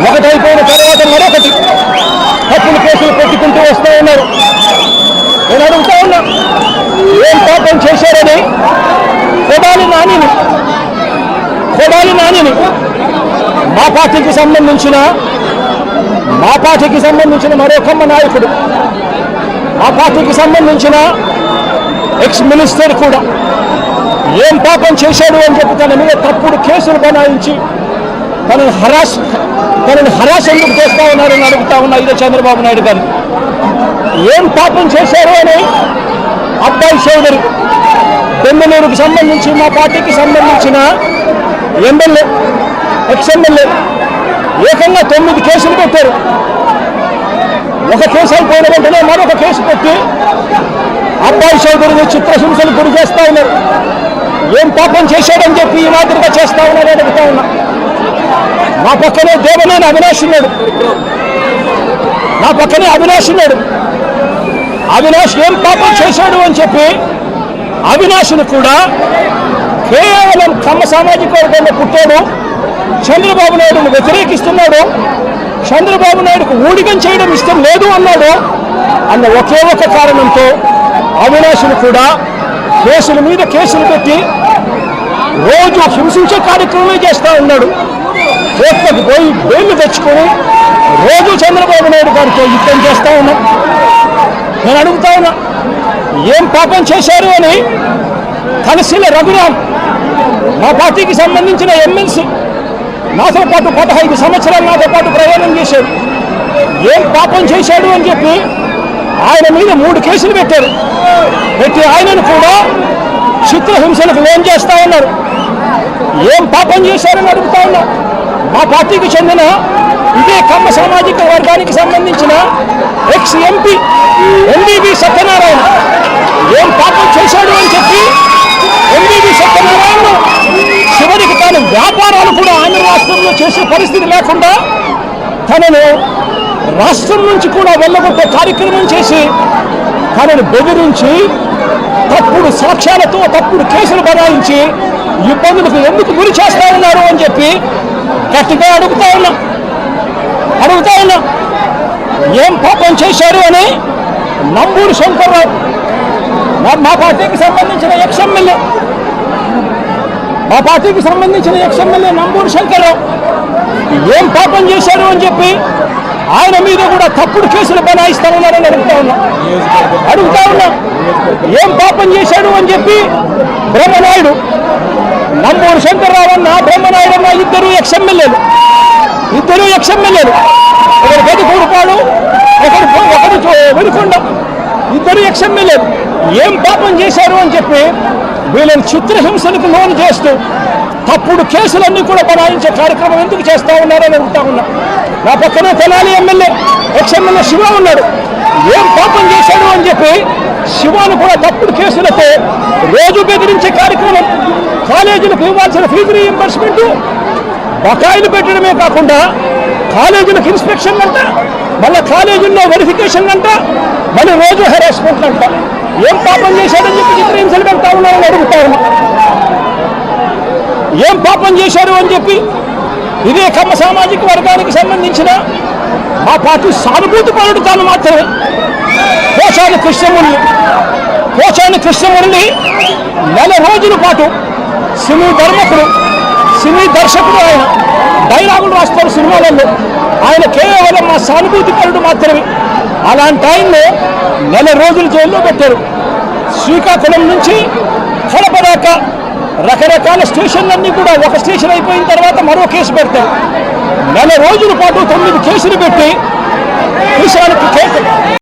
ఒకటైపోయిన తర్వాత మరొకటి తప్పులు కేసులు పెట్టుకుంటూ వస్తూ ఉన్నారు. నేను అడుగుతా ఉన్నా, ఏం పాపం చేశారని కొడాలి నానిని మా పార్టీకి సంబంధించిన మరో కమ్మ నాయకుడు, మా పార్టీకి సంబంధించిన ఎక్స్ మినిస్టర్ కూడా ఏం పాపం చేశాడు అని చెప్పి తన మీద తప్పుడు కేసులు బనాయించి తనని హరాస్ ఎందుకు చేస్తా ఉన్నారని అడుగుతా ఉన్నా ఇదే చంద్రబాబు నాయుడు గారు. ఏం పాపం చేశారు అని అబ్బాయి చౌదరి బెంగళూరుకు సంబంధించి మా పార్టీకి సంబంధించిన ఎమ్మెల్యే ఎక్స్ ఎమ్మెల్యే ఏకంగా 9 కేసులు పెట్టారు. ఒక కేసు అయిపోయిన వెంటనే మరొక కేసు పెట్టి అబ్బాయి చౌదరిని చిత్రహింసలు గురి చేస్తా ఉన్నారు. ఏం పాపం చేశాడని చెప్పి ఈ మాదిరిగా చేస్తా ఉన్నారని అడుగుతా ఉన్నా. నా పక్కనే దేవనేని అవినాష్ ఉన్నాడు. అవినాష్ ఏం పాపం చేశాడు అని చెప్పి అవినాష్ను కూడా కేవలం కమ్మ సామాజిక వర్గంలో పుట్టాడు, చంద్రబాబు నాయుడును వ్యతిరేకిస్తున్నాడు, చంద్రబాబు నాయుడుకు ఊడిగం చేయడం ఇష్టం లేదు అన్నాడు అన్న ఒకే ఒక కారణంతో అవినాష్ను కూడా కేసుల మీద కేసులు పెట్టి రోజు హింసించే కార్యక్రమమే చేస్తూ ఉన్నాడు. కోర్టుకు పోయి బెయిల్ తెచ్చుకొని రోజు చంద్రబాబు నాయుడు గారితో యుద్ధం చేస్తూ ఉన్నాం. నేను అడుగుతా ఉన్నా, ఏం పాపం చేశారు అని తనశీల రఘురామ్ మా పార్టీకి సంబంధించిన ఎమ్మెల్సీ నాతో పాటు 15 సంవత్సరాలు నాతో పాటు ప్రయాణం చేశాడు. ఏం పాపం చేశాడు అని చెప్పి ఆయన మీద 3 కేసులు పెట్టి ఆయనను కూడా చిత్రహింసలకు లోన్ చేస్తా ఉన్నారు. ఏం పాపం చేశారని అడుగుతా ఉన్నా. మా పార్టీకి చెందిన ఇదే కమ్మ సామాజిక వర్గానికి సంబంధించిన ఎక్స్ ఎంపీ ఎంబీబీ సత్యనారాయణ ఏం పాపం చేశాడు అని చెప్పి ఎంబీబీ సత్యనారాయణ చివరికి తాను వ్యాపారాలు కూడా ఆంధ్ర రాష్ట్రంలో చేసే పరిస్థితి లేకుండా తనను రాష్ట్రం నుంచి కూడా వెళ్ళగొట్టే కార్యక్రమం చేసి తనను బెదిరించి తప్పుడు సాక్ష్యాలతో తప్పుడు కేసులు బనాయించి ఇబ్బందులకు ఎందుకు గురి చేస్తా ఉన్నారు అని చెప్పి గట్టిగా అడుగుతా ఉన్నా. ఏం పాపం చేశారు అని నంబూరు శంకర్రావు మా పార్టీకి సంబంధించిన ఎక్స్ ఎమ్మెల్యే నంబూరు శంకర్రావు ఏం పాపం చేశారు అని చెప్పి ఆయన మీద కూడా తప్పుడు కేసులు బనాయిస్తా ఉన్నారని అడుగుతా ఉన్నా. ఏం పాపం చేశాడు అని చెప్పి బ్రహ్మనాయుడు, నంబూరు శంకర్రావు అన్న బ్రహ్మనాయుడు అన్న ఇద్దరు ఎక్స్ ఎమ్మెల్యేలు ఒకరు గదికూరుపాడు, ఒకరు వెనుకొండ, ఇద్దరు ఎక్స్ ఎమ్మెల్యేలు ఏం పాపం చేశారు అని చెప్పి వీళ్ళని చిత్రహింసలకు లోను చేస్తూ తప్పుడు కేసులన్నీ కూడా బనాయించే కార్యక్రమం ఎందుకు చేస్తా ఉన్నారని అడుగుతా ఉన్నా. నా పక్కనే Tenali MLA ex MLA Shiva ఉన్నాడు. ఏం పాపం చేశాడు అని చెప్పి శివాను కూడా తప్పుడు కేసులతో రోజు బెదిరించే కార్యక్రమం, కాలేజీలకు ఇవ్వాల్సిన ఫీజు రీయింబర్స్మెంట్ బకాయిలు పెట్టడమే కాకుండా కాలేజీలకు ఇన్స్పెక్షన్ అంట, మళ్ళీ కాలేజీల్లో వెరిఫికేషన్ అంట, మళ్ళీ రోజు హెరాస్మెంట్ అంట. ఏం పాపం చేశాడని చెప్పి చిత్రహింసలు పెడతా ఉన్నారని అడుగుతా ఉన్నా. ఏం పాపం చేశారు అని చెప్పి ఇదే కమ్మ సామాజిక వర్గానికి సంబంధించిన మా పార్టీ సానుభూతి పరుడు తాను మాత్రమే పోచాని కృష్ణమురళి 4 రోజుల పాటు సినీ దర్శకుడు, ఆయన డైలాగులు రాస్తారు సినిమాలలో. ఆయన కేవలం మా సానుభూతి పరుడు మాత్రమే. అలాంటి ఆయన్ని 4 రోజులు జైల్లో పెట్టారు. శ్రీకాకుళం నుంచి కడప దాకా రకరకాల స్టేషన్లన్నీ కూడా ఒక స్టేషన్ అయిపోయిన తర్వాత మరో కేసు పెడతారు. 4 రోజుల పాటు 9 కేసులు పెట్టి